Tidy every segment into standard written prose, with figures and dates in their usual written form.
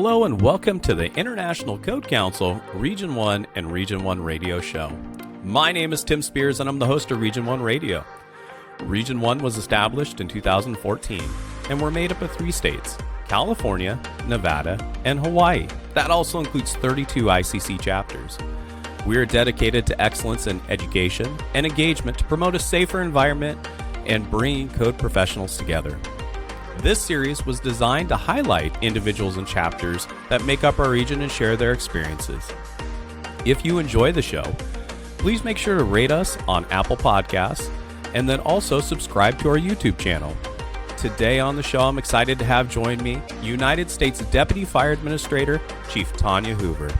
Hello and welcome to the International Code Council Region 1 and Region 1 Radio Show. My name is Tim Spears and I'm the host of Region 1 Radio. Region 1 was established in 2014 and we're made up of 3 states, California, Nevada, and Hawaii. That also includes 32 ICC chapters. We are dedicated to excellence in education and engagement to promote a safer environment and bringing code professionals together. This series was designed to highlight individuals and chapters that make up our region and share their experiences. If you enjoy the show, please make sure to rate us on Apple Podcasts and then also subscribe to our YouTube channel. Today on the show, I'm excited to have join me United States Deputy Fire Administrator, Chief Tonya Hoover.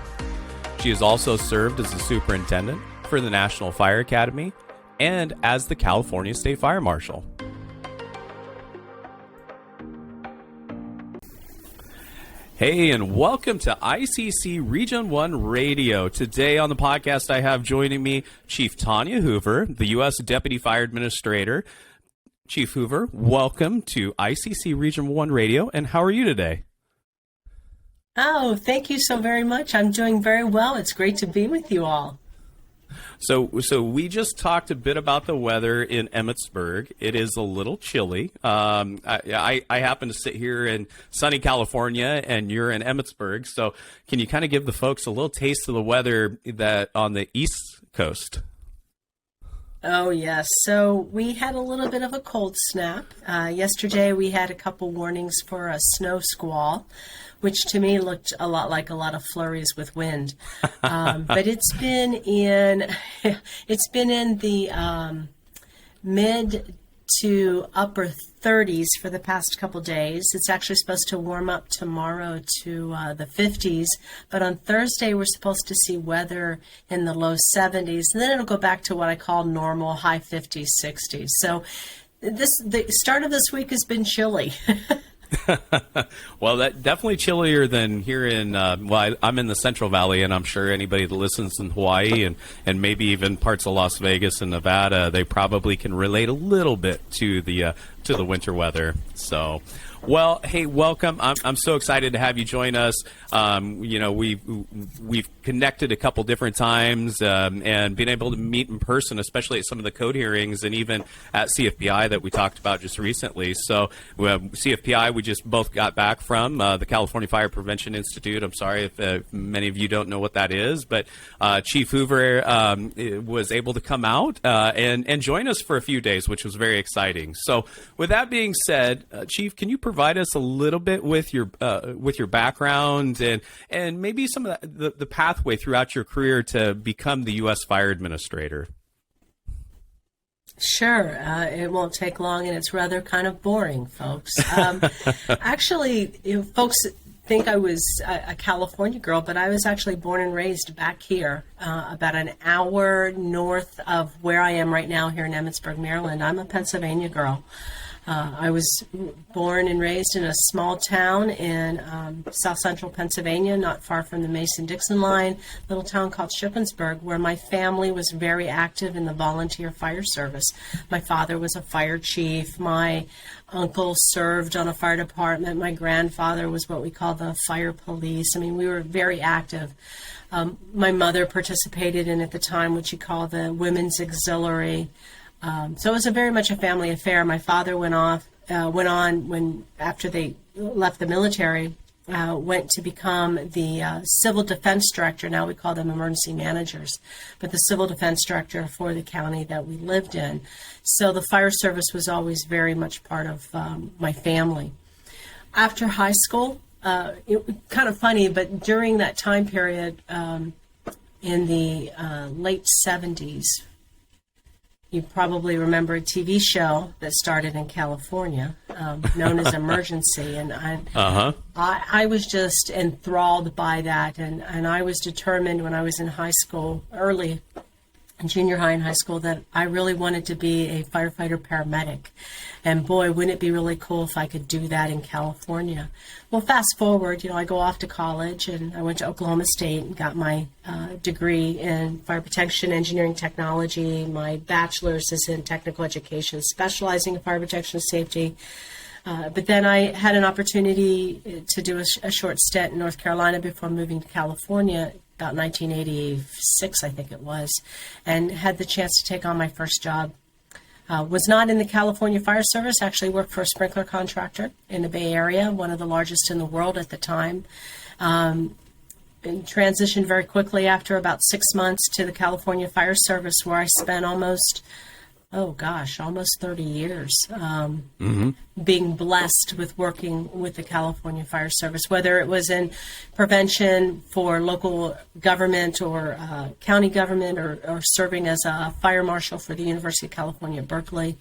She has also served as the Superintendent for the National Fire Academy and as the California State Fire Marshal. Hey, and welcome to ICC Region 1 Radio. Today on the podcast, I have joining me Chief Tonya Hoover, the U.S. Deputy Fire Administrator. Chief Hoover, welcome to ICC Region 1 Radio, and how are you today? Oh, thank you so very much. I'm doing very well. It's great to be with you all. So we just talked a bit about the weather in Emmitsburg. It is a little chilly. I happen to sit here in sunny California, and you're in Emmitsburg. So can you kind of give the folks a little taste of the weather that on the East Coast? Oh, yes. So we had a little bit of a cold snap. Yesterday, we had a couple warnings for a snow squall, which to me looked a lot like a lot of flurries with wind. But it's been in the mid to upper 30s for the past couple days. It's actually supposed to warm up tomorrow to the 50s, but on Thursday we're supposed to see weather in the low 70s, and then it'll go back to what I call normal, high 50s, 60s. So the start of this week has been chilly. Well, that definitely chillier than here in, I'm in the Central Valley, and I'm sure anybody that listens in Hawaii and maybe even parts of Las Vegas and Nevada, they probably can relate a little bit to the winter weather. So, well, hey, welcome. I'm so excited to have you join us. We've connected a couple different times and been able to meet in person, especially at some of the code hearings and even at CFPI that we talked about just recently. So CFPI, we just both got back from the California Fire Prevention Institute. I'm sorry if many of you don't know what that is, but Chief Hoover was able to come out and join us for a few days, which was very exciting. So with that being said, Chief, can you provide us a little bit with your background and maybe some of the pathway throughout your career to become the U.S. Fire Administrator? Sure. It won't take long, and it's rather kind of boring, folks. Actually, folks think I was a California girl, but I was actually born and raised back here, about an hour north of where I am right now here in Emmitsburg, Maryland. I'm a Pennsylvania girl. I was born and raised in a small town in south central Pennsylvania, not far from the Mason-Dixon line, little town called Shippensburg, where my family was very active in the volunteer fire service. My father was a fire chief. My uncle served on a fire department. My grandfather was what we call the fire police. I mean, we were very active. My mother participated in, at the time, what you call the Women's Auxiliary. So it was very much a family affair. My father went on when after they left the military, went to become the civil defense director. Now we call them emergency managers, but the civil defense director for the county that we lived in. So the fire service was always very much part of my family. After high school, it was kind of funny, but during that time period in the late 70s, you probably remember a TV show that started in California known as Emergency, and I was just enthralled by that, and I was determined when I was in high school, early junior high and high school, that I really wanted to be a firefighter paramedic. And boy, wouldn't it be really cool if I could do that in California. Well, fast forward, I go off to college, and I went to Oklahoma State and got my degree in fire protection engineering technology. My bachelor's is in technical education, specializing in fire protection and safety. But then I had an opportunity to do a short stint in North Carolina before moving to California, about 1986, I think it was, and had the chance to take on my first job. Was not in the California Fire Service, actually worked for a sprinkler contractor in the Bay Area, one of the largest in the world at the time. And transitioned very quickly after about 6 months to the California Fire Service, where I spent almost 30 years being blessed with working with the California Fire Service, whether it was in prevention for local government or county government, or serving as a fire marshal for the University of California, Berkeley.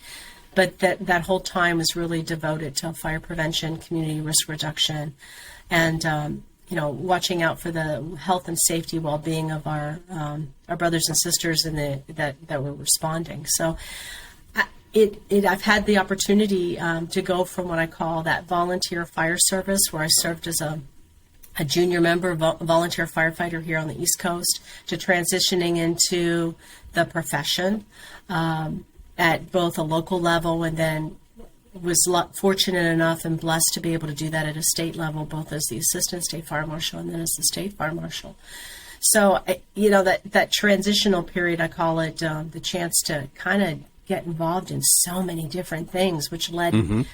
But that whole time was really devoted to fire prevention, community risk reduction, and watching out for the health and safety, well-being of our brothers and sisters that were responding. So, I've had the opportunity to go from what I call that volunteer fire service, where I served as a junior member, volunteer firefighter here on the East Coast, to transitioning into the profession at both a local level, and then was fortunate enough and blessed to be able to do that at a state level, both as the assistant state fire marshal and then as the state fire marshal. So, that transitional period, I call it, the chance to kind of get involved in so many different things, which led me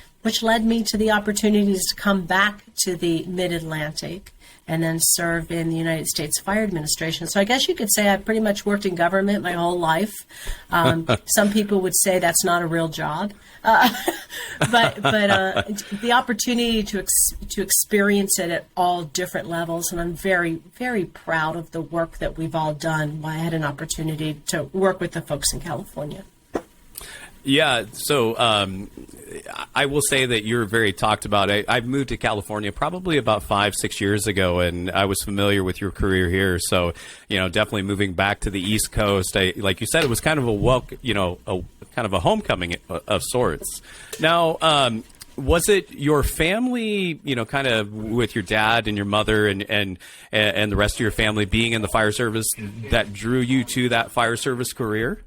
to the opportunities to come back to the Mid-Atlantic and then serve in the United States Fire Administration. So I guess you could say I've pretty much worked in government my whole life. Some people would say that's not a real job. But the opportunity to experience it at all different levels, and I'm very, very proud of the work that we've all done. I had an opportunity to work with the folks in California. Yeah, so I will say that you're very talked about. I moved to California probably about 5-6 years ago, and I was familiar with your career here. So, definitely moving back to the East Coast, like you said, it was kind of a homecoming of sorts. Now, was it your family, kind of with your dad and your mother and the rest of your family being in the fire service that drew you to that fire service career?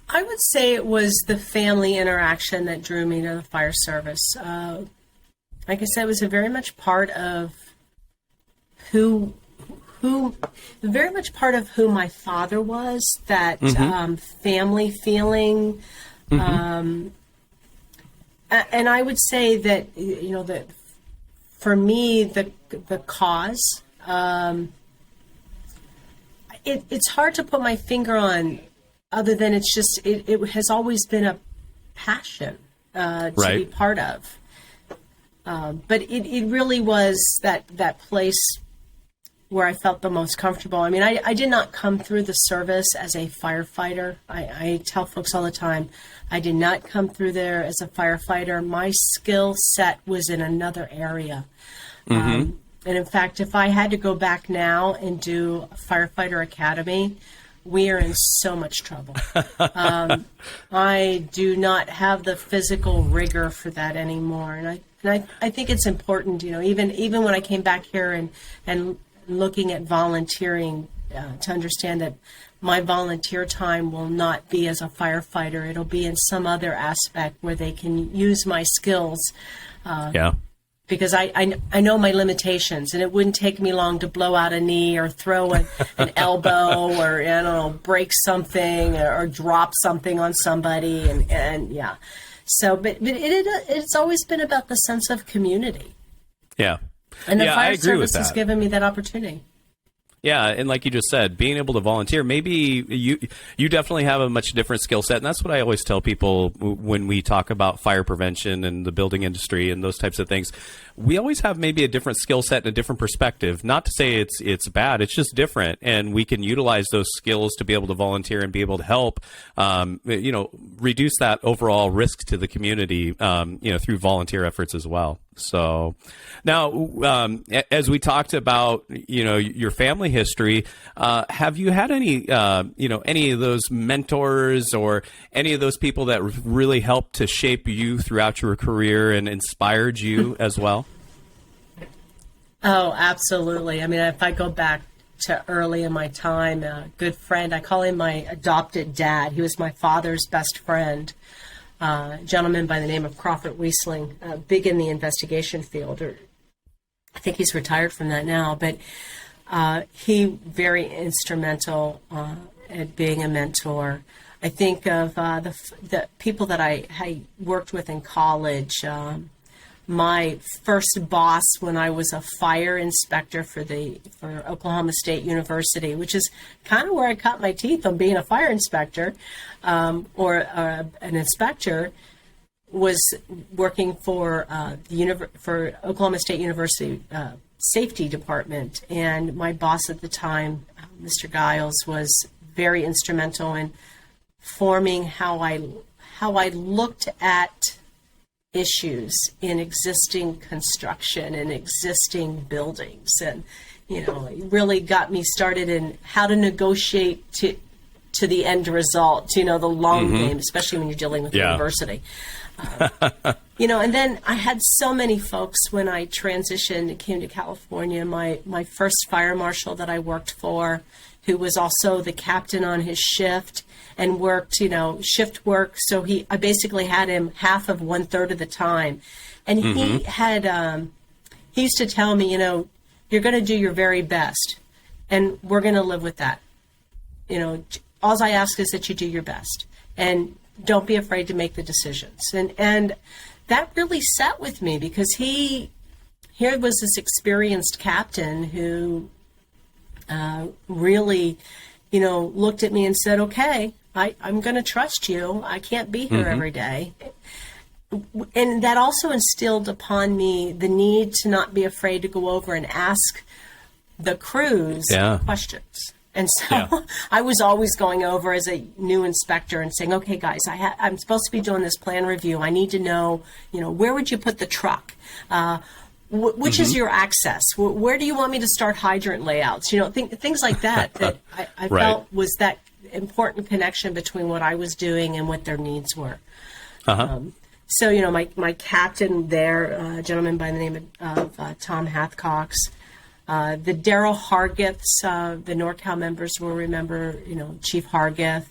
I would say it was the family interaction that drew me to the fire service. Like I said, it was very much part of who my father was. That family feeling, and I would say that that for me the cause. It's hard to put my finger on. Other than it has always been a passion to be part of. But it really was that place where I felt the most comfortable. I mean, I did not come through the service as a firefighter. I tell folks all the time, I did not come through there as a firefighter. My skill set was in another area. And in fact, if I had to go back now and do a firefighter academy, we are in so much trouble. I do not have the physical rigor for that anymore, and I think it's important. Even when I came back here and looking at volunteering, to understand that my volunteer time will not be as a firefighter; it'll be in some other aspect where they can use my skills. Because I know my limitations, and it wouldn't take me long to blow out a knee or throw an elbow or break something or drop something on somebody, and yeah. So, but it's always been about the sense of community. Yeah, and the fire service has given me that opportunity. Yeah, and like you just said, being able to volunteer, maybe you definitely have a much different skill set, and that's what I always tell people when we talk about fire prevention and the building industry and those types of things. We always have maybe a different skill set and a different perspective. Not to say it's bad, it's just different, and we can utilize those skills to be able to volunteer and be able to help, reduce that overall risk to the community, through volunteer efforts as well. So now, as we talked about, your family history, have you had any of those mentors or any of those people that really helped to shape you throughout your career and inspired you as well? Oh, absolutely. I mean, if I go back to early in my time, a good friend, I call him my adopted dad. He was my father's best friend. gentleman by the name of Crawford Wiesling, big in the investigation field. Or I think he's retired from that now, but he very instrumental at being a mentor. I think of the people that I worked with in college. My first boss when I was a fire inspector for Oklahoma State University, which is kind of where I cut my teeth on being a fire inspector or an inspector, was working for Oklahoma State University safety department. And my boss at the time, Mr. Giles, was very instrumental in forming how I looked at issues in existing construction and existing buildings, and it really got me started in how to negotiate to the end result, the long game, especially when you're dealing with university. And then I had so many folks when I transitioned and came to California. My first fire marshal that I worked for, who was also the captain on his shift and worked, shift work. So I basically had him half of 1/3 of the time. And he had, he used to tell me, you're going to do your very best and we're going to live with that. All I ask is that you do your best and don't be afraid to make the decisions. And that really sat with me because here was this experienced captain who really, looked at me and said, okay, I'm going to trust you. I can't be here every day. And that also instilled upon me the need to not be afraid to go over and ask the crews questions. And so I was always going over as a new inspector and saying, okay, guys, I'm supposed to be doing this plan review. I need to know, where would you put the truck? Which is your access? Where do you want me to start hydrant layouts? Things like that I felt was that important connection between what I was doing and what their needs were. So, my captain there, a gentleman by the name of Tom Hathcox, the Daryl Hargiths, the NorCal members will remember, Chief Hargith,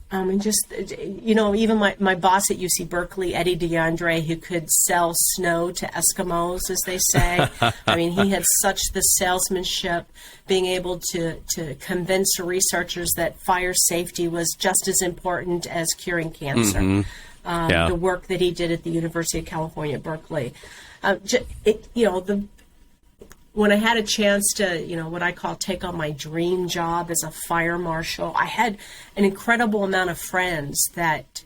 even my boss at UC Berkeley, Eddie DeAndre, who could sell snow to Eskimos, as they say. He had such the salesmanship, being able to convince researchers that fire safety was just as important as curing cancer. The work that he did at the University of California, Berkeley. When I had a chance to, what I call take on my dream job as a fire marshal, I had an incredible amount of friends that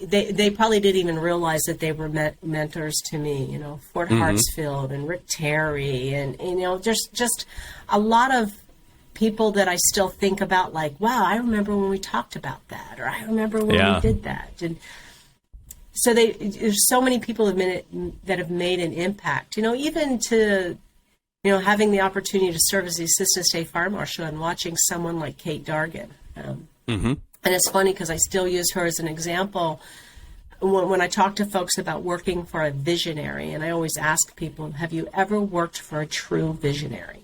they probably didn't even realize that they were mentors to me. Fort Hartsfield and Rick Terry, and just a lot of people that I still think about, like, wow, I remember when we talked about that, or I remember when we did that, and so there's so many people that have made an impact. Even to having the opportunity to serve as the Assistant State Fire Marshal and watching someone like Kate Dargan. And it's funny because I still use her as an example when I talk to folks about working for a visionary. And I always ask people, have you ever worked for a true visionary?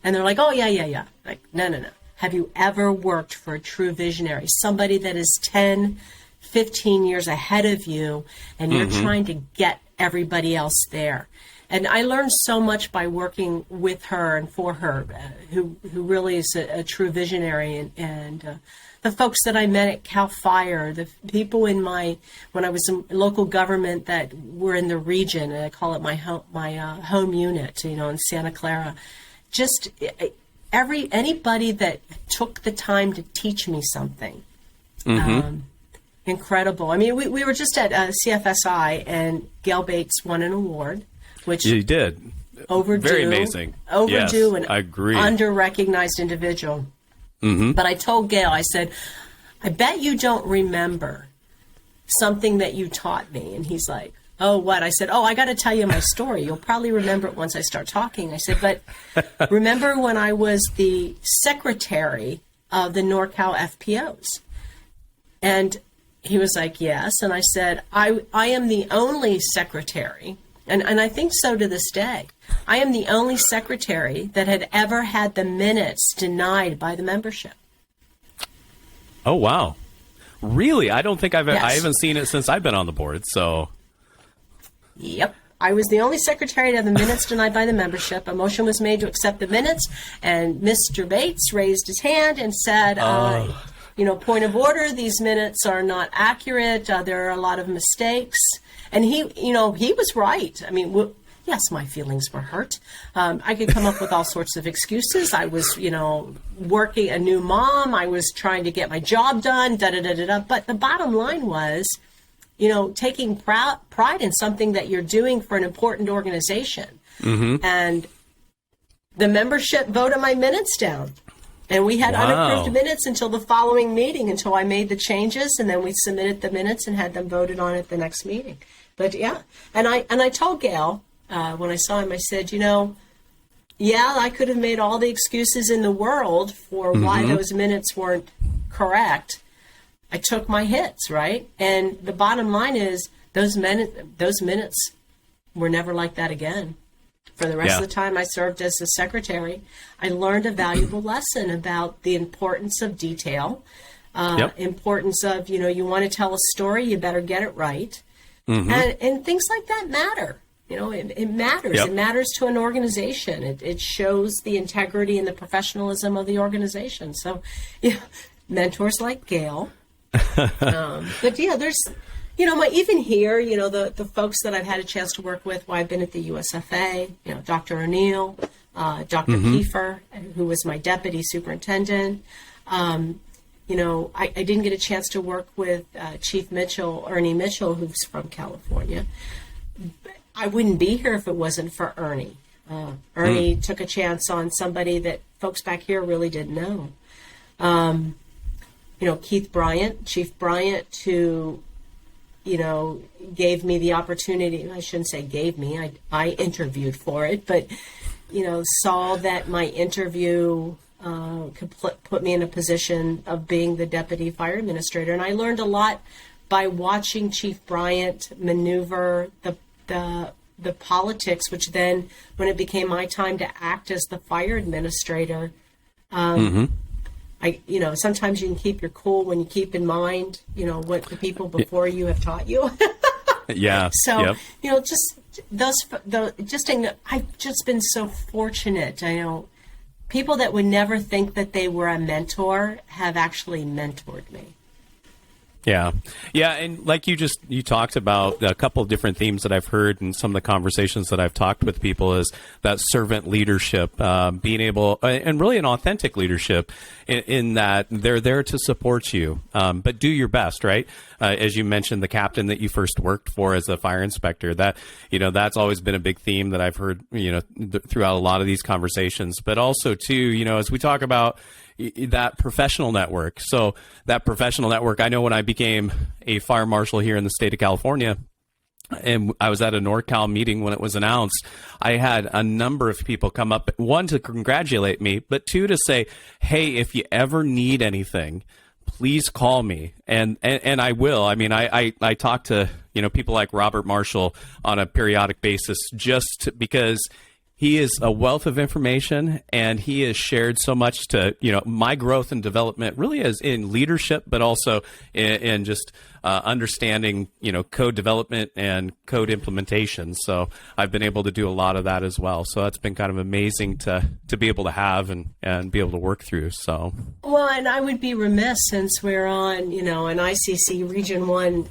And they're like, oh, yeah. Like, no. Have you ever worked for a true visionary? Somebody that is 10, 15 years ahead of you, and you're trying to get everybody else there. And I learned so much by working with her and for her, who really is a true visionary. And the folks that I met at CAL FIRE, the people when I was in local government that were in the region, and I call it my home unit, in Santa Clara, just anybody that took the time to teach me something. Incredible. We were just at CFSI, and Gail Bates won an award. Which you did. Overdue. Very amazing. Overdue, yes, and I agree. Under-recognized individual. But I told Gail, I said, I bet you don't remember something that you taught me. And he's like, oh, what? I said, I got to tell you my story. You'll probably remember it once I start talking. I said, but remember when I was the secretary of the NorCal FPOs? And he was like, yes. And I said, I am the only secretary, and I think so to this day, I am the only secretary that had ever had the minutes denied by the membership. Oh, wow. Really? I don't think I Yes. haven't seen it since I've been on the board. So, Yep. I was the only secretary to have the minutes denied by the membership. A motion was made to accept the minutes, and Mr. Bates raised his hand and said, point of order, these minutes are not accurate. There are a lot of mistakes. And he was right. I mean, yes, my feelings were hurt. I could come up with all sorts of excuses. I was, working a new mom. I was trying to get my job done, da-da-da-da-da. But the bottom line was, taking pride in something that you're doing for an important organization. Mm-hmm. And the membership voted my minutes down. And we had unapproved minutes until the following meeting, until I made the changes, and then we submitted the minutes and had them voted on at the next meeting. But yeah, and I told Gail when I saw him, I said, I could have made all the excuses in the world for why those minutes weren't correct. I took my hits, right? And the bottom line is those minutes were never like that again. For the rest of the time I served as the secretary, I learned a valuable lesson about the importance of detail, importance of, you want to tell a story, you better get it right. And things like that matter. It matters. Yep. It matters to an organization. It shows the integrity and the professionalism of the organization. So, mentors like Gail. But there's, even here, the folks that I've had a chance to work with while I've been at the USFA, Dr. O'Neill, Dr. Kiefer, who was my deputy superintendent. I didn't get a chance to work with Chief Ernie Mitchell, who's from California. I wouldn't be here if it wasn't for Ernie. Ernie took a chance on somebody that folks back here really didn't know. Keith Bryant, Chief Bryant, who, gave me the opportunity. I shouldn't say gave me. I interviewed for it, but, saw that my interview could put me in a position of being the deputy fire administrator. And I learned a lot by watching Chief Bryant maneuver the politics, which then, when it became my time to act as the fire administrator, sometimes you can keep your cool when you keep in mind, what the people before you have taught you. Yeah. So, I've just been so fortunate. I know people that would never think that they were a mentor have actually mentored me. Yeah. Yeah. And like you talked about a couple of different themes that I've heard in some of the conversations that I've talked with people is that servant leadership, being able, and really an authentic leadership in that they're there to support you, but do your best, right? As you mentioned, the captain that you first worked for as a fire inspector, that's always been a big theme that I've heard, throughout a lot of these conversations, but also too, as we talk about that professional network. So that professional network, I know when I became a fire marshal here in the state of California, and I was at a NorCal meeting when it was announced, I had a number of people come up, one, to congratulate me, but two, to say, hey, if you ever need anything, please call me. And I will. I mean, I talk to, people like Robert Marshall on a periodic basis just because he is a wealth of information, and he has shared so much to, my growth and development, really as in leadership, but also in just understanding, code development and code implementation. So I've been able to do a lot of that as well. So that's been kind of amazing to be able to have and be able to work through. So. Well, and I would be remiss, since we're on, an ICC Region 1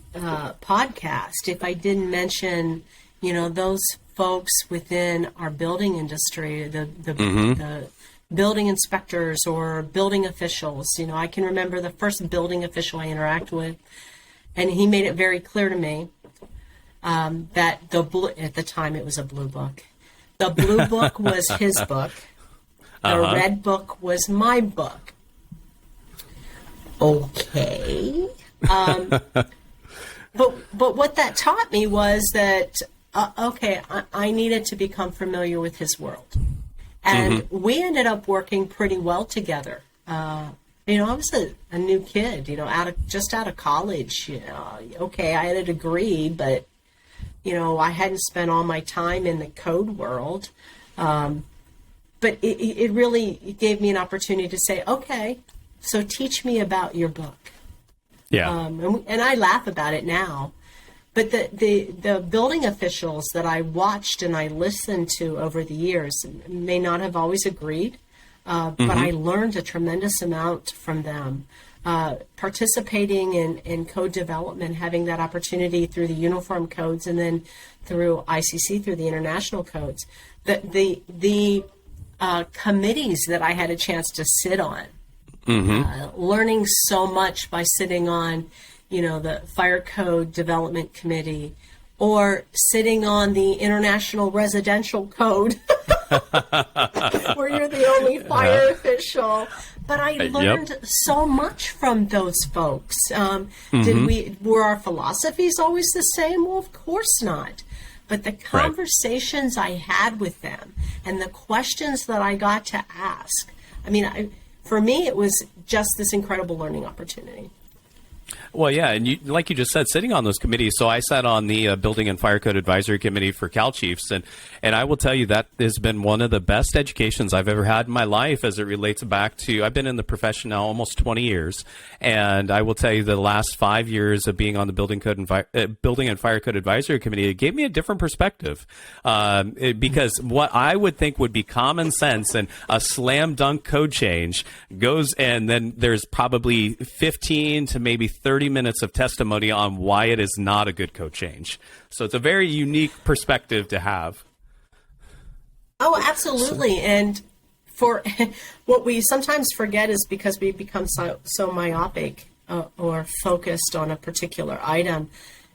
podcast, if I didn't mention, those folks within our building industry, the building inspectors or building officials. I can remember the first building official I interacted with, and he made it very clear to me that at the time it was a blue book. The blue book was his book. The red book was my book. Okay. But what that taught me was that I needed to become familiar with his world. And we ended up working pretty well together. I was a new kid, out of college. Okay, I had a degree, but, I hadn't spent all my time in the code world. But it really gave me an opportunity to say, okay, so teach me about your book. Yeah. And I laugh about it now. But the building officials that I watched and I listened to over the years may not have always agreed, but I learned a tremendous amount from them. Participating in code development, having that opportunity through the uniform codes and then through ICC, through the international codes, the committees that I had a chance to sit on, learning so much by sitting on, the Fire Code Development Committee or sitting on the International Residential Code where you're the only fire official. But I learned so much from those folks. Were our philosophies always the same? Well, of course not. But the conversations I had with them and the questions that I got to ask, for me, it was just this incredible learning opportunity. Well, yeah, and like you just said, sitting on those committees. So I sat on the Building and Fire Code Advisory Committee for Cal Chiefs, and I will tell you that has been one of the best educations I've ever had in my life as it relates back to, I've been in the profession now almost 20 years, and I will tell you the last 5 years of being on the Building and Fire Code Advisory Committee, it gave me a different perspective, because what I would think would be common sense and a slam dunk code change goes, and then there's probably 15 to maybe 30 minutes of testimony on why it is not a good code change. So it's a very unique perspective to have. Oh, absolutely. And for what we sometimes forget is because we become so myopic or focused on a particular item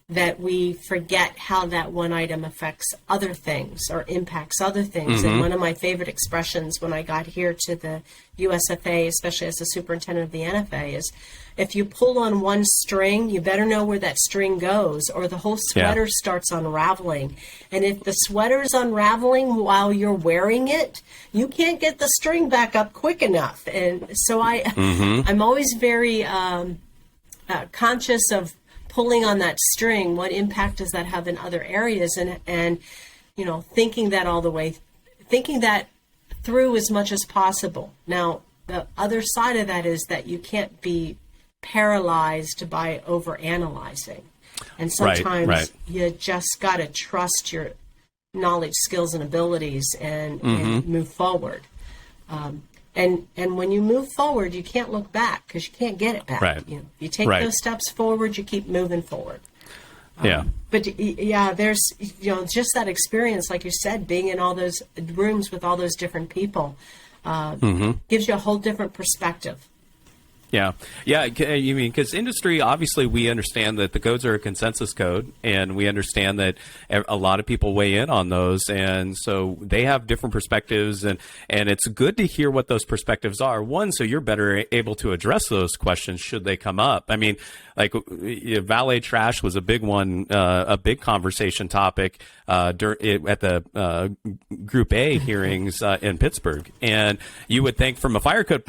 that we forget how that one item affects other things or impacts other things. And one of my favorite expressions when I got here to the USFA, especially as the superintendent of the NFA, is if you pull on one string, you better know where that string goes or the whole sweater starts unraveling. And if the sweater's unraveling while you're wearing it, you can't get the string back up quick enough. And so I'm always very conscious of pulling on that string. What impact does that have in other areas? And thinking that through as much as possible. Now, the other side of that is that you can't be paralyzed by overanalyzing. And sometimes you just got to trust your knowledge, skills, and abilities and move forward. And when you move forward, you can't look back because you can't get it back. Right. If you take those steps forward, you keep moving forward. But there's just that experience, like you said, being in all those rooms with all those different people gives you a whole different perspective. Yeah. You mean, because industry, obviously, we understand that the codes are a consensus code, and we understand that a lot of people weigh in on those, and so they have different perspectives, and it's good to hear what those perspectives are. One, so you're better able to address those questions should they come up. I mean, like valet trash was a big one, a big conversation topic at the Group A hearings in Pittsburgh, and you would think from a fire code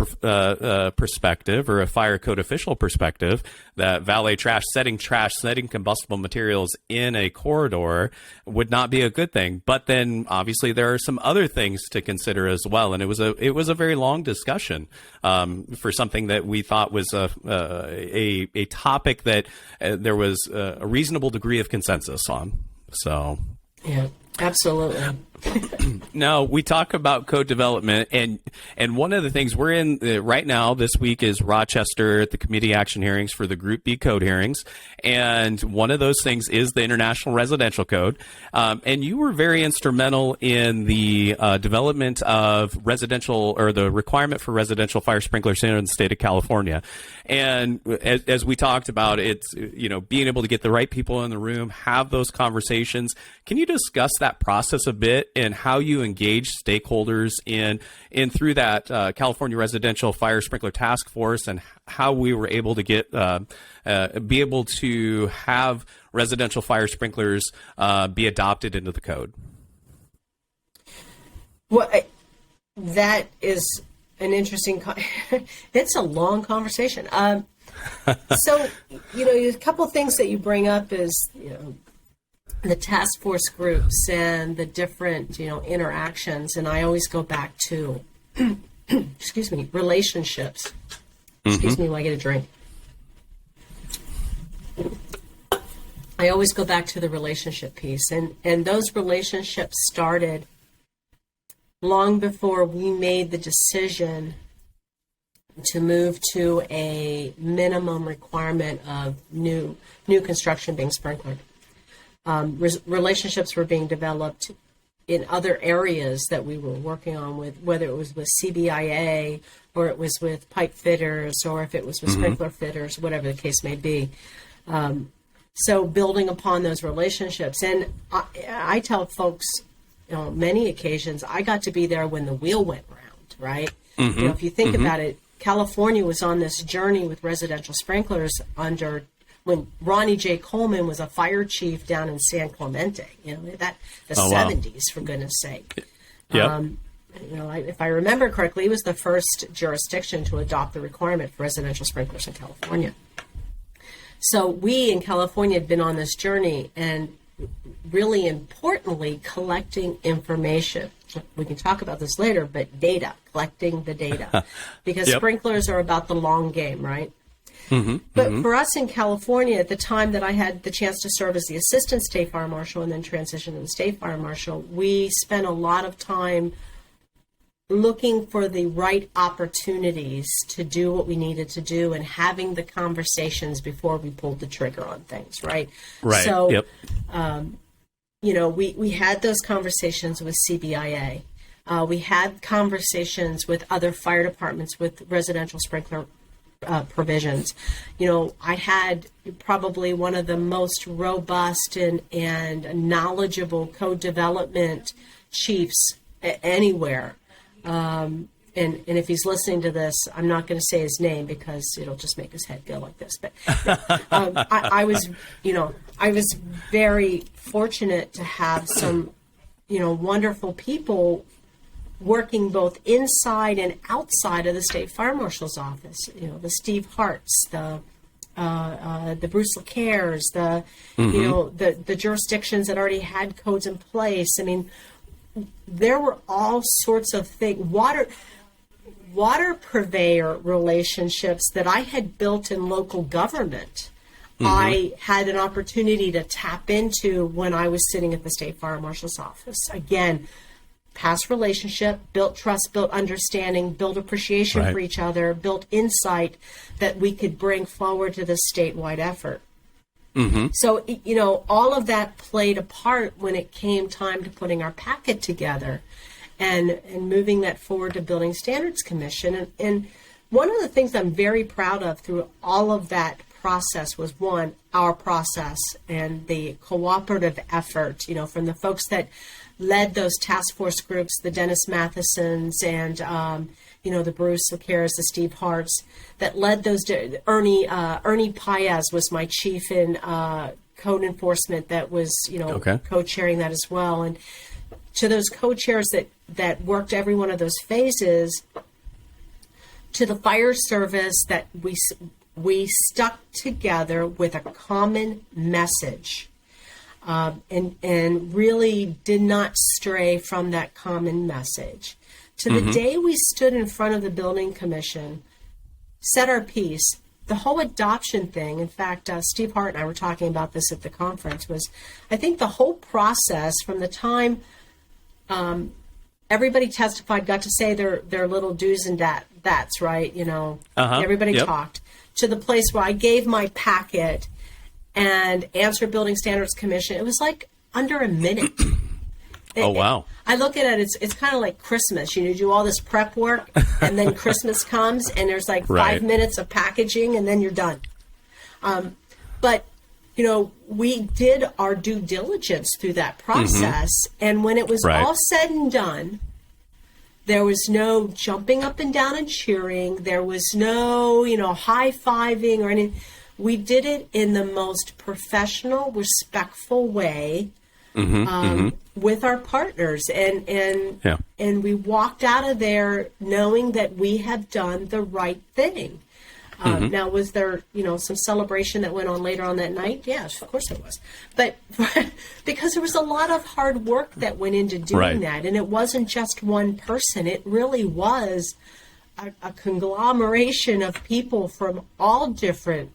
perspective or a fire code official perspective that valet trash, setting combustible materials in a corridor would not be a good thing. But then obviously there are some other things to consider as well. And it was a very long discussion for something that we thought was a topic that there was a reasonable degree of consensus on. So. Yeah, absolutely. Now, we talk about code development, and one of the things we're in right now this week is Rochester at the committee action hearings for the Group B code hearings, and one of those things is the International Residential Code, and you were very instrumental in the development of residential, or the requirement for residential fire sprinklers in the state of California. And as we talked about, it's being able to get the right people in the room, have those conversations. Can you discuss that process a bit and how you engage stakeholders in through that California Residential Fire Sprinkler Task Force, and how we were able to be able to have residential fire sprinklers be adopted into the code? Well, that is an interesting. It's a long conversation. So a couple things that you bring up is the task force groups and the different, interactions. And I always go back to, relationships. Excuse me while I get a drink. I always go back to the relationship piece, and those relationships started long before we made the decision to move to a minimum requirement of new construction being sprinklered. Relationships were being developed in other areas that we were working on with, whether it was with CBIA or it was with pipe fitters or if it was with sprinkler fitters, whatever the case may be. So building upon those relationships. And I tell folks, many occasions, I got to be there when the wheel went round, right? If you think about it, California was on this journey with residential sprinklers when Ronnie J. Coleman was a fire chief down in San Clemente, the 70s, for goodness sake. Yep. If I remember correctly, he was the first jurisdiction to adopt the requirement for residential sprinklers in California. So we in California had been on this journey and really importantly, collecting information. We can talk about this later, but collecting the data, because sprinklers are about the long game, right? But for us in California, at the time that I had the chance to serve as the assistant state fire marshal and then transition to the state fire marshal, we spent a lot of time looking for the right opportunities to do what we needed to do and having the conversations before we pulled the trigger on things, right? Right. So, we had those conversations with CBIA. We had conversations with other fire departments with residential sprinkler provisions. I had probably one of the most robust and knowledgeable code development chiefs anywhere. And if he's listening to this, I'm not going to say his name because it'll just make his head go like this. But I was very fortunate to have some, wonderful people working both inside and outside of the state fire marshal's office. The Steve Harts, the Bruce LeCaires, the jurisdictions that already had codes in place. I mean, there were all sorts of things, water purveyor relationships that I had built in local government. I had an opportunity to tap into when I was sitting at the state fire marshal's office. Again, past relationship, built trust, built understanding, built appreciation for each other, built insight that we could bring forward to this statewide effort. So, all of that played a part when it came time to putting our packet together and moving that forward to Building Standards Commission. And one of the things I'm very proud of through all of that process was, one, our process and the cooperative effort, from the folks that led those task force groups, the Dennis Mathesons and, the Bruce LeCaires, the Steve Harts, that led those. Ernie Paez was my chief in code enforcement that was, co-chairing that as well. And to those co-chairs that worked every one of those phases, to the fire service that we stuck together with a common message. And really did not stray from that common message. To the day we stood in front of the Building Commission, said our piece, the whole adoption thing, in fact, Steve Hart and I were talking about this at the conference, was I think the whole process from the time everybody testified, got to say their little do's and that's, right? Everybody talked, to the place where I gave my packet and answered Building Standards Commission. It was like under a minute. Oh, wow. I look at it, it's kind of like Christmas. You do all this prep work, and then Christmas comes, and there's like 5 minutes of packaging, and then you're done. But, we did our due diligence through that process, and when it was all said and done, there was no jumping up and down and cheering. There was no, high-fiving or anything. We did it in the most professional, respectful way with our partners. And we walked out of there knowing that we have done the right thing. Now, was there, some celebration that went on later on that night? Yes, of course there was. But because there was a lot of hard work that went into doing that. And it wasn't just one person. It really was a conglomeration of people from all different,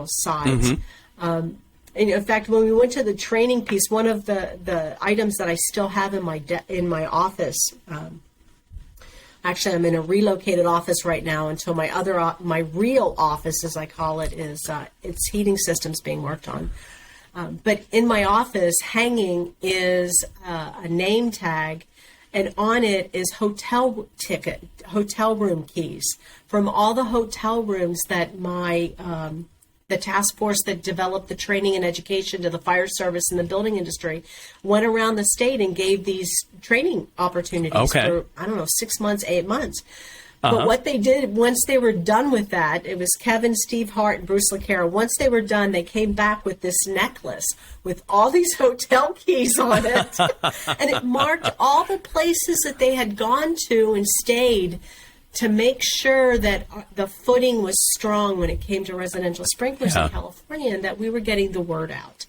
sides. in fact, when we went to the training piece, one of the items that I still have in my office, actually I'm in a relocated office right now until my real office, as I call it, is its heating systems being worked on. But in my office, hanging is a name tag, and on it is hotel room keys from all the hotel rooms that the task force that developed the training and education to the fire service and the building industry went around the state and gave these training opportunities for, 6 months, 8 months. But what they did, once they were done with that, it was Kevin, Steve Hart, and Bruce LaCara. Once they were done, they came back with this necklace with all these hotel keys on it. And it marked all the places that they had gone to and stayed to make sure that the footing was strong when it came to residential sprinklers in California, and that we were getting the word out.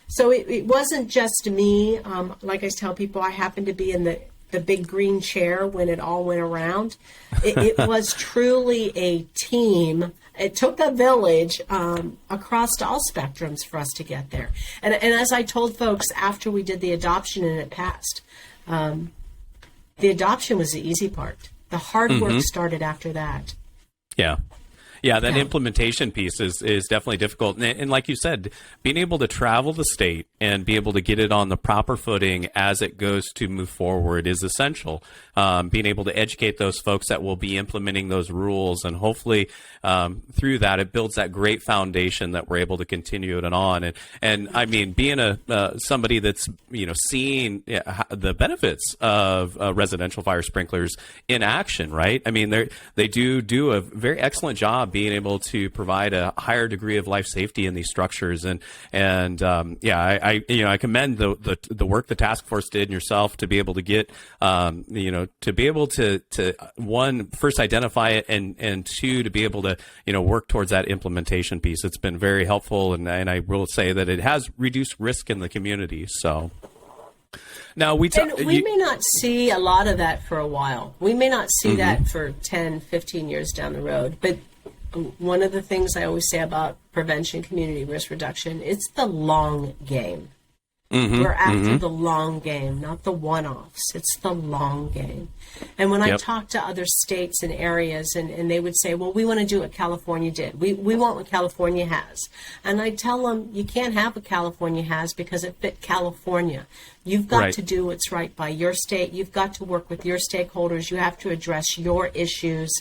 So it wasn't just me. Like I tell people, I happened to be in the big green chair when it all went around. It was truly a team. It took a village across all spectrums for us to get there. And as I told folks after we did the adoption and it passed, the adoption was the easy part. The hard work started after that. Yeah, that implementation piece is definitely difficult. And like you said, being able to travel the state and be able to get it on the proper footing as it goes to move forward is essential. Being able to educate those folks that will be implementing those rules, and hopefully through that, it builds that great foundation that we're able to continue it on. And I mean, being somebody that's, seeing the benefits of residential fire sprinklers in action, right? I mean, they do a very excellent job being able to provide a higher degree of life safety in these structures. I commend the work the task force did and yourself to be able to get, to be able to one, first identify it, and two, to be able to, work towards that implementation piece. It's been very helpful. And I will say that it has reduced risk in the community. So now we may not see a lot of that for a while. We may not see that for 10, 15 years down the road, but one of the things I always say about prevention, community risk reduction, it's the long game. We're after the long game, not the one-offs. It's the long game. And when I talk to other states and areas, and they would say, well, we want to do what California did. We want what California has. And I tell them, you can't have what California has because it fit California. You've got to do what's right by your state. You've got to work with your stakeholders. You have to address your issues.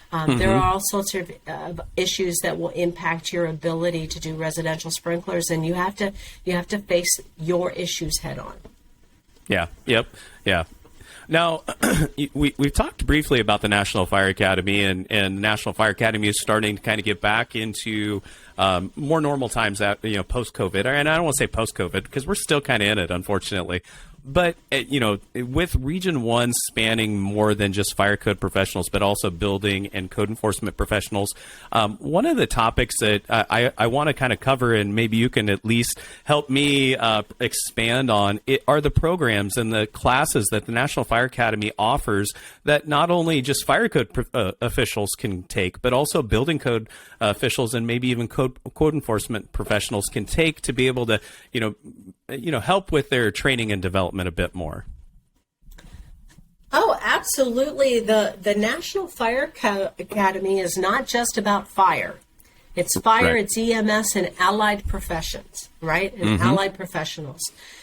There are all sorts of issues that will impact your ability to do residential sprinklers, and you have to face your issues head on. Now, we've talked briefly about the National Fire Academy, and the National Fire Academy is starting to kind of get back into more normal times post-COVID. And I don't want to say post-COVID because we're still kind of in it, unfortunately. But, with Region 1 spanning more than just fire code professionals, but also building and code enforcement professionals, one of the topics that I want to kind of cover, and maybe you can at least help me expand on, are the programs and the classes that the National Fire Academy offers that not only just fire code officials can take, but also building code officials and maybe even code enforcement professionals can take to be able to, help with their training and development a bit more. Oh, absolutely. The National Fire Academy is not just about fire. It's fire, it's EMS, and allied professions, right? And allied professionals.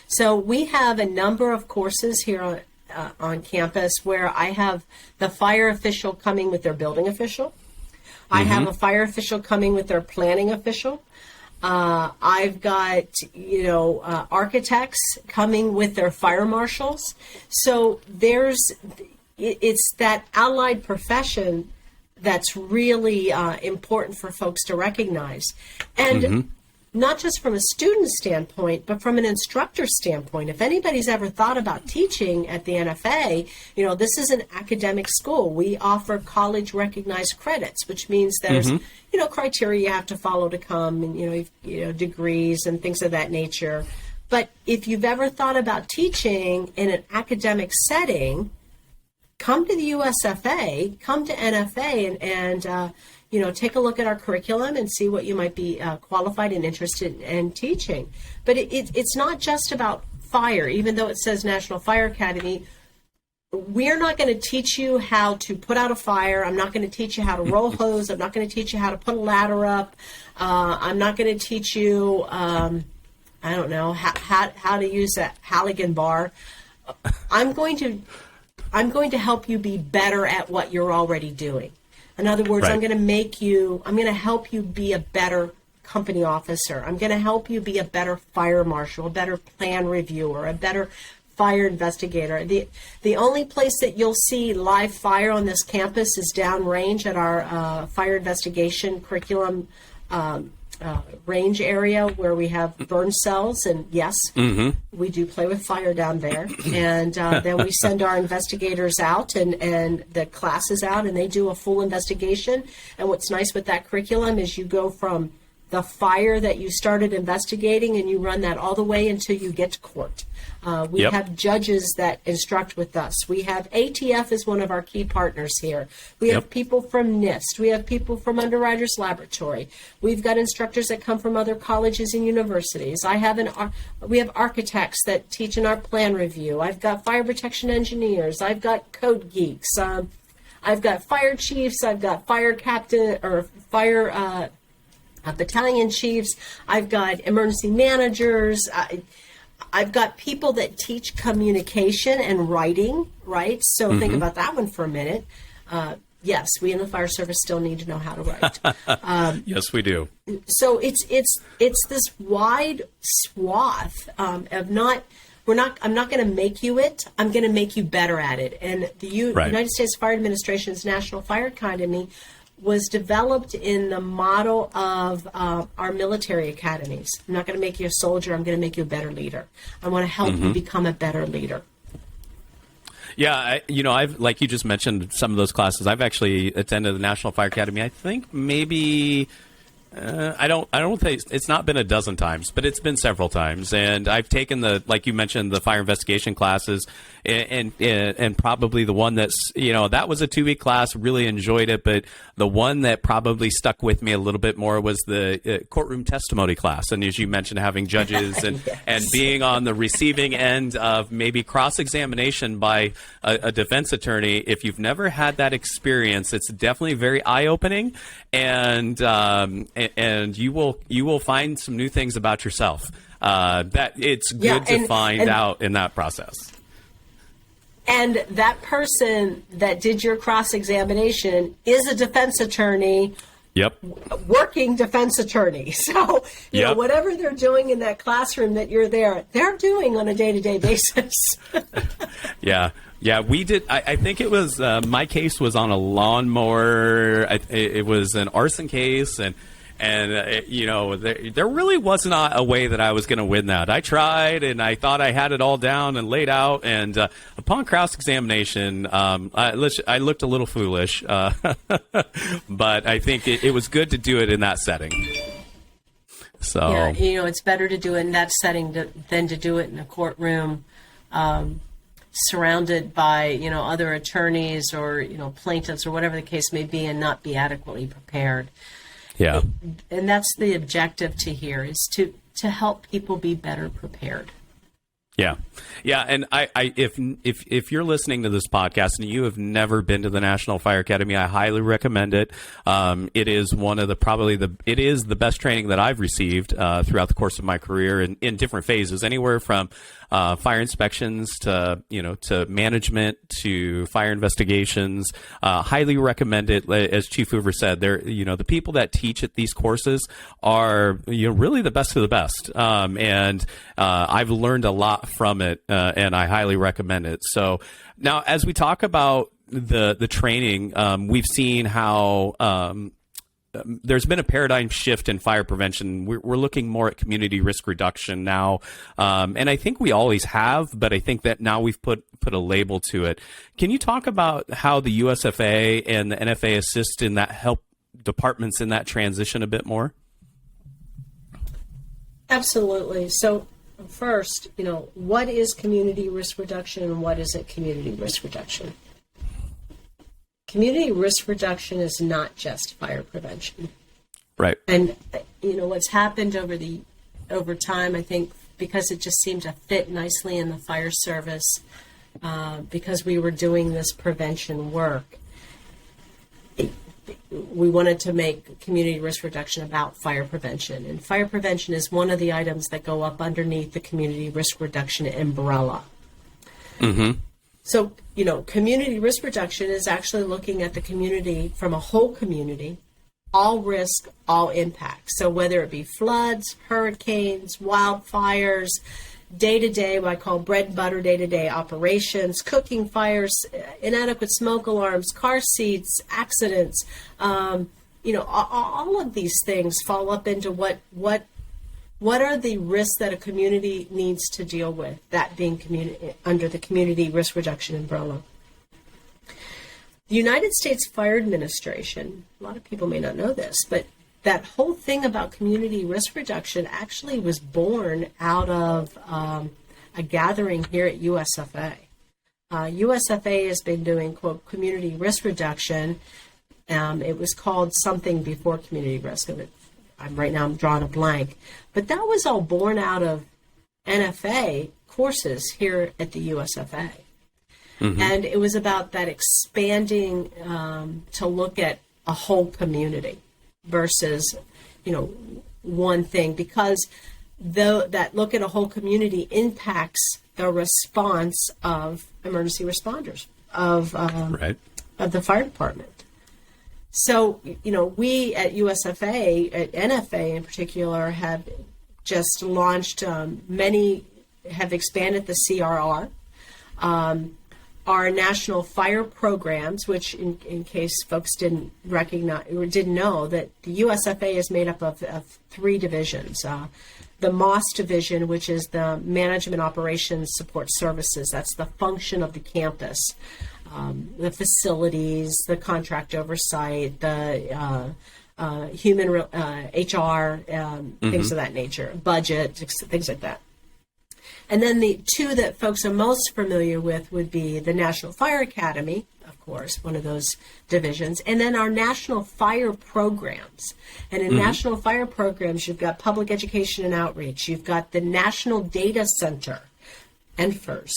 So we have a number of courses here on campus where I have the fire official coming with their building official. I have a fire official coming with their planning official. I've got, architects coming with their fire marshals. So it's that allied profession that's really important for folks to recognize. And not just from a student standpoint, but from an instructor standpoint. If anybody's ever thought about teaching at the NFA, this is an academic school. We offer college recognized credits, which means there's, criteria you have to follow to come, and, degrees and things of that nature. But if you've ever thought about teaching in an academic setting, come to the USFA, come to NFA, and take a look at our curriculum and see what you might be qualified and interested in teaching. But it's not just about fire, even though it says National Fire Academy. We're not going to teach you how to put out a fire. I'm not going to teach you how to roll hose. I'm not going to teach you how to put a ladder up. I'm not going to teach you, how to use a Halligan bar. I'm going to help you be better at what you're already doing. In other words, Right. I'm going to help you be a better company officer. I'm going to help you be a better fire marshal, a better plan reviewer, a better fire investigator. The only place that you'll see live fire on this campus is downrange at our fire investigation curriculum range area where we have burn cells. And yes, we do play with fire down there. And then we send our investigators out and the classes out, and they do a full investigation. And what's nice with that curriculum is you go from the fire that you started investigating, and you run that all the way until you get to court. We Yep. have judges that instruct with us. We have ATF as one of our key partners here. We have Yep. people from NIST. We have people from Underwriters Laboratory. We've got instructors that come from other colleges and universities. We have architects that teach in our plan review. I've got fire protection engineers. I've got code geeks. I've got fire chiefs. I've got fire captain or fire battalion chiefs. I've got emergency managers. I've got people that teach communication and writing, right? So think about that one for a minute. Yes, we in the fire service still need to know how to write. Yes, we do. So it's this wide swath of not. I'm not going to make you it. I'm going to make you better at it. And the Right. United States Fire Administration's National Fire Academy was developed in the model of our military academies. I'm not going to make you a soldier. I'm going to make you a better leader. I want to help you become a better leader. Yeah, I've, like you just mentioned, some of those classes. I've actually attended the National Fire Academy. I think maybe I don't think it's not been a dozen times, but it's been several times. And I've taken like you mentioned, the fire investigation classes, and probably the one that's, that was a 2-week class. Really enjoyed it, but the one that probably stuck with me a little bit more was the courtroom testimony class. And as you mentioned, having judges and Yes. and being on the receiving end of maybe cross-examination by a defense attorney. If you've never had that experience, it's definitely very eye-opening, and you will find some new things about yourself that it's good to find out in that process. And that person that did your cross-examination is a defense attorney. Yep. Working defense attorney. So, Yep. whatever they're doing in that classroom that you're there, they're doing on a day-to-day basis. Yeah. Yeah, we did. I think it was my case was on a lawnmower. It was an arson case, and there really was not a way that I was going to win that. I tried, and I thought I had it all down and laid out. And upon cross-examination, I looked a little foolish, but I think it was good to do it in that setting. So Yeah, it's better to do it in that setting than to do it in a courtroom. Surrounded by other attorneys or plaintiffs or whatever the case may be, and not be adequately prepared. yeah. And that's the objective here is to help people be better prepared. Yeah. Yeah. And if you're listening to this podcast and you have never been to the National Fire Academy, I highly recommend it. It is it is the best training that I've received throughout the course of my career in different phases, anywhere from fire inspections to management to fire investigations. Highly recommend it. As Chief Hoover said, the people that teach at these courses are really the best of the best. And I've learned a lot from it, and I highly recommend it. So now, as we talk about the training, we've seen how there's been a paradigm shift in fire prevention. We're looking more at community risk reduction now, and I think we always have, but I think that now we've put a label to it. Can you talk about how the USFA and the NFA assist in that, help departments in that transition a bit more? Absolutely. So first, what is community risk reduction and what isn't community risk reduction? community risk reduction is not just fire prevention. Right. And, what's happened over time, I think, because it just seemed to fit nicely in the fire service, because we were doing this prevention work, we wanted to make community risk reduction about fire prevention. And fire prevention is one of the items that go up underneath the community risk reduction umbrella. Mm-hmm. So, community risk reduction is actually looking at the community from a whole community, all risk, all impact. So whether it be floods, hurricanes, wildfires, day-to-day, what I call bread and butter day-to-day operations, cooking fires, inadequate smoke alarms, car seats, accidents, all of these things fall up into what are the risks that a community needs to deal with, that being under the community risk reduction umbrella. The United States Fire Administration, a lot of people may not know this, but that whole thing about community risk reduction actually was born out of a gathering here at USFA. USFA has been doing, quote, community risk reduction. It was called something before community risk. I'm drawing a blank. But that was all born out of NFA courses here at the USFA. Mm-hmm. And it was about that expanding to look at a whole community versus, one thing, because that look at a whole community impacts the response of emergency responders, of the fire department. So, we at USFA, at NFA in particular, have just launched have expanded the CRR. Our national fire programs, which in case folks didn't recognize or didn't know, that the USFA is made up of three divisions. The MOS division, which is the Management Operations Support Services, that's the function of the campus, the facilities, the contract oversight, the human HR, things of that nature, budget, things like that. And then the two that folks are most familiar with would be the National Fire Academy, of course, one of those divisions, and then our National Fire Programs. And in National Fire Programs, you've got public education and outreach. You've got the National Data Center, NFIRS.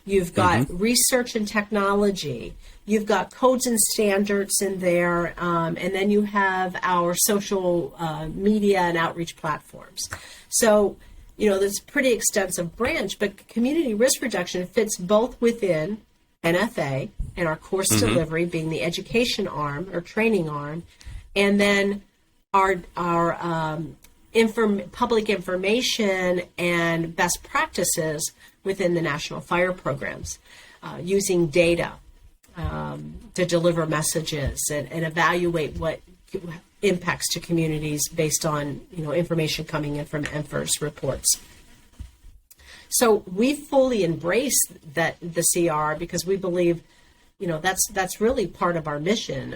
You've got research and technology. You've got codes and standards in there. And then you have our social media and outreach platforms. So, there's a pretty extensive branch, but community risk reduction fits both within NFA and our course delivery being the education arm or training arm, and then our public information and best practices within the national fire programs, using data to deliver messages and evaluate what impacts to communities based on information coming in from NFIRS reports. So we fully embrace the CR because we believe that's really part of our mission,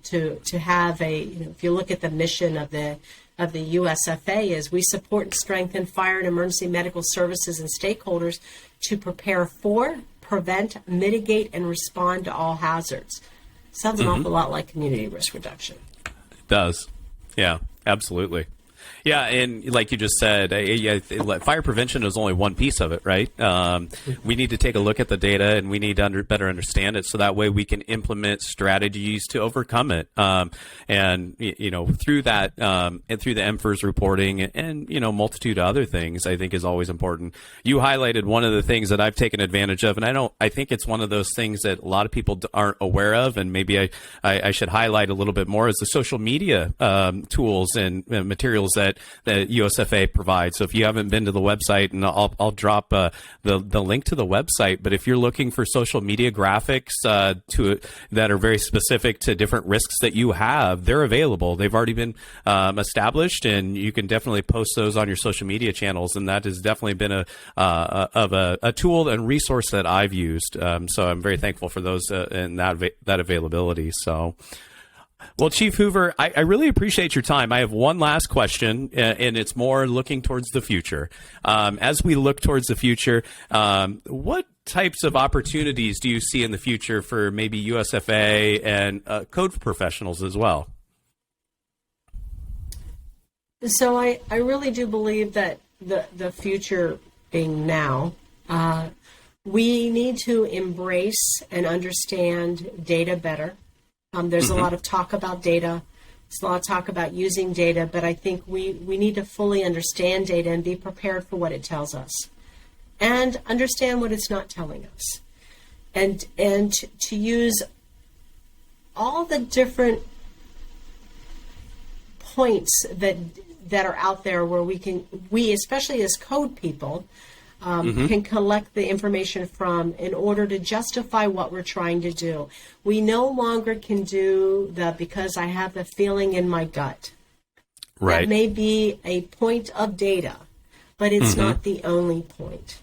to have if you look at the mission of the USFA, is we support and strengthen fire and emergency medical services and stakeholders to prepare for, prevent, mitigate, and respond to all hazards. Sounds an awful lot like community risk reduction. Does. Yeah, absolutely. Yeah, and like you just said, fire prevention is only one piece of it, right? We need to take a look at the data, and we need to better understand it, so that way we can implement strategies to overcome it. And through that, and through the MFIRS reporting, and multitude of other things, I think is always important. You highlighted one of the things that I've taken advantage of, and I think it's one of those things that a lot of people aren't aware of, and maybe I should highlight a little bit more, is the social media tools and materials that USFA provides. So if you haven't been to the website, and I'll drop the link to the website, but if you're looking for social media graphics that are very specific to different risks that you have, they're available. They've already been established, and you can definitely post those on your social media channels, and that has definitely been a tool and resource that I've used. So I'm very thankful for those and that availability. So Well, Chief Hoover, I really appreciate your time. I have one last question, and it's more looking towards the future. As we look towards the future, what types of opportunities do you see in the future for maybe USFA and code professionals as well? So I really do believe that the future being now, we need to embrace and understand data better. There's a lot of talk about data. There's a lot of talk about using data, but I think we need to fully understand data and be prepared for what it tells us and understand what it's not telling us. And to use all the different points that are out there where we especially as code people, can collect the information from in order to justify what we're trying to do. We no longer can do the because I have the feeling in my gut. Right. That may be a point of data, but it's not the only point.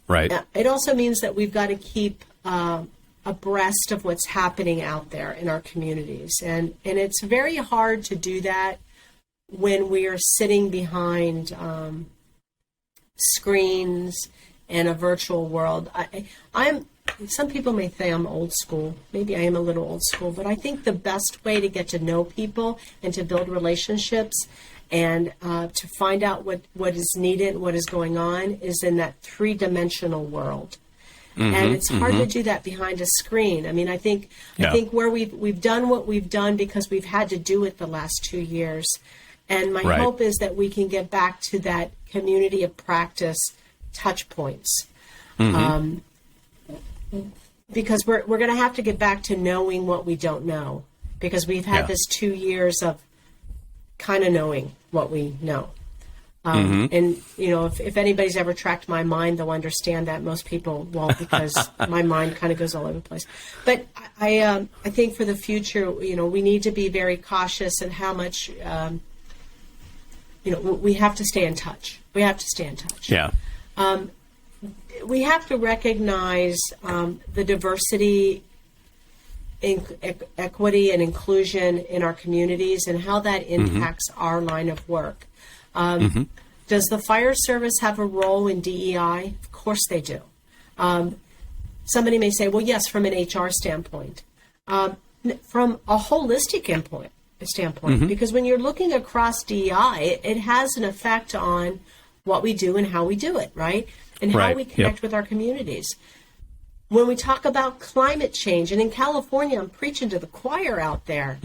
Right. It also means that we've got to keep abreast of what's happening out there in our communities. And it's very hard to do that when we are sitting behind screens and a virtual world. Some people may say I'm old school. Maybe I am a little old school, but I think the best way to get to know people and to build relationships and to find out what is needed, what is going on, is in that three-dimensional world. And it's hard to do that behind a screen. I mean, I think where we've done what we've done because we've had to do it the last 2 years. And my hope is that we can get back to that community of practice touch points. Because we're going to have to get back to knowing what we don't know, because we've had this 2 years of kind of knowing what we know. And, you know, if anybody's ever tracked my mind, they'll understand that. Most people won't, because my mind kind of goes all over the place. But I think for the future, you know, we need to be very cautious in how much, you know, we have to stay in touch. We have to stay in touch. Yeah. We have to recognize the diversity, equity, and inclusion in our communities and how that impacts our line of work. Does the fire service have a role in DEI? Of course they do. Somebody may say, well, yes, from an HR standpoint. From a holistic standpoint, because when you're looking across DEI, it has an effect on what we do and how we do it, right? And how we connect with our communities. When we talk about climate change, and in California, I'm preaching to the choir out there,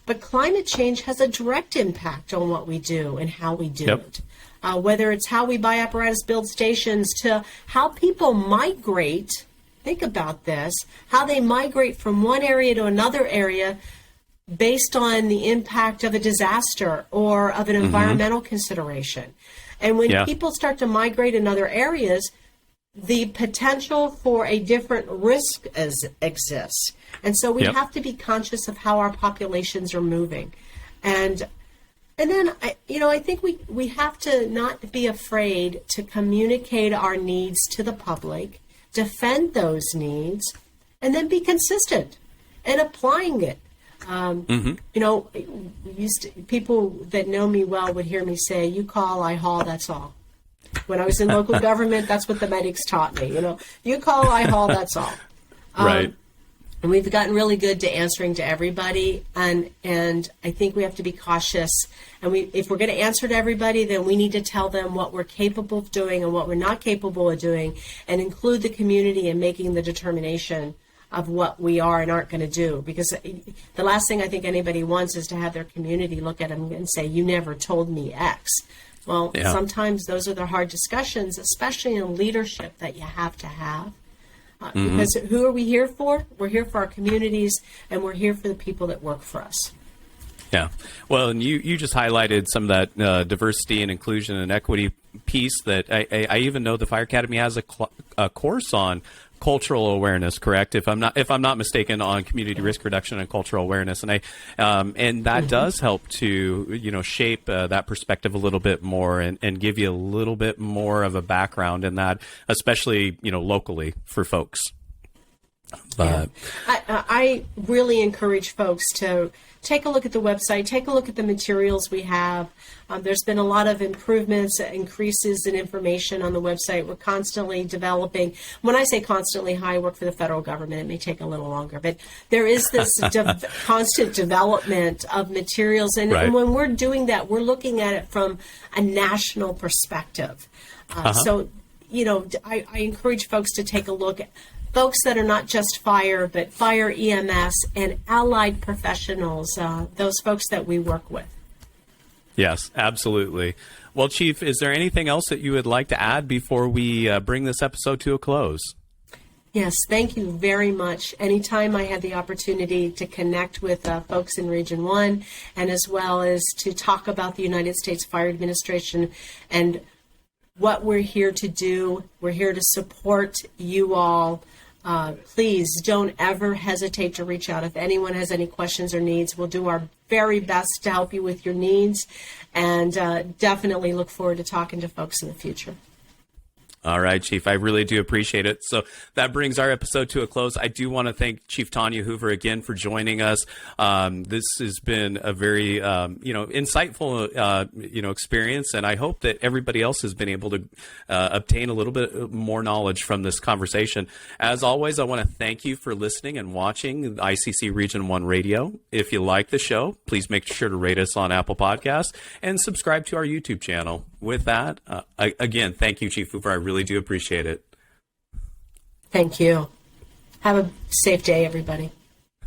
but climate change has a direct impact on what we do and how we do it. Whether it's how we buy apparatus, build stations, to how people migrate. Think about this, how they migrate from one area to another area based on the impact of a disaster or of an environmental consideration. And when people start to migrate in other areas, the potential for a different risk exists. And so we have to be conscious of how our populations are moving. And then, I think we have to not be afraid to communicate our needs to the public, defend those needs, and then be consistent in applying it. You know, people that know me well would hear me say, you call, I haul, that's all. When I was in local government, that's what the medics taught me. You know, you call, I haul, that's all. Right. And we've gotten really good to answering to everybody. And I think we have to be cautious. And if we're going to answer to everybody, then we need to tell them what we're capable of doing and what we're not capable of doing, and include the community in making the determination of what we are and aren't going to do. Because the last thing I think anybody wants is to have their community look at them and say, you never told me X. Well, sometimes those are the hard discussions, especially in leadership, that you have to have. Because who are we here for? We're here for our communities, and we're here for the people that work for us. Yeah. Well, and you just highlighted some of that diversity and inclusion and equity piece that I even know the Fire Academy has a course on cultural awareness, correct? If I'm not mistaken, on community risk reduction and cultural awareness, and that does help to shape that perspective a little bit more and give you a little bit more of a background in that, especially locally for folks. But I really encourage folks to take a look at the website, take a look at the materials we have. There's been a lot of improvements, increases in information on the website. We're constantly developing. When I say constantly, I work for the federal government. It may take a little longer, but there is this constant development of materials. And, right. and when we're doing that, we're looking at it from a national perspective. So, I encourage folks to take a look at folks that are not just fire, but fire EMS and allied professionals, those folks that we work with. Yes, absolutely. Well, Chief, is there anything else that you would like to add before we bring this episode to a close? Yes, thank you very much. Anytime I have the opportunity to connect with folks in Region 1, and as well as to talk about the United States Fire Administration and what we're here to do, we're here to support you all. Please don't ever hesitate to reach out. If anyone has any questions or needs, we'll do our very best to help you with your needs, and definitely look forward to talking to folks in the future. All right, Chief, I really do appreciate it. So that brings our episode to a close. I do want to thank Chief Tonya Hoover again for joining us. This has been a very, insightful, experience, and I hope that everybody else has been able to obtain a little bit more knowledge from this conversation. As always, I want to thank you for listening and watching ICC Region 1 Radio. If you like the show, please make sure to rate us on Apple Podcasts and subscribe to our YouTube channel. With that, again, thank you, Chief Hoover. I really do appreciate it. Thank you. Have a safe day, everybody.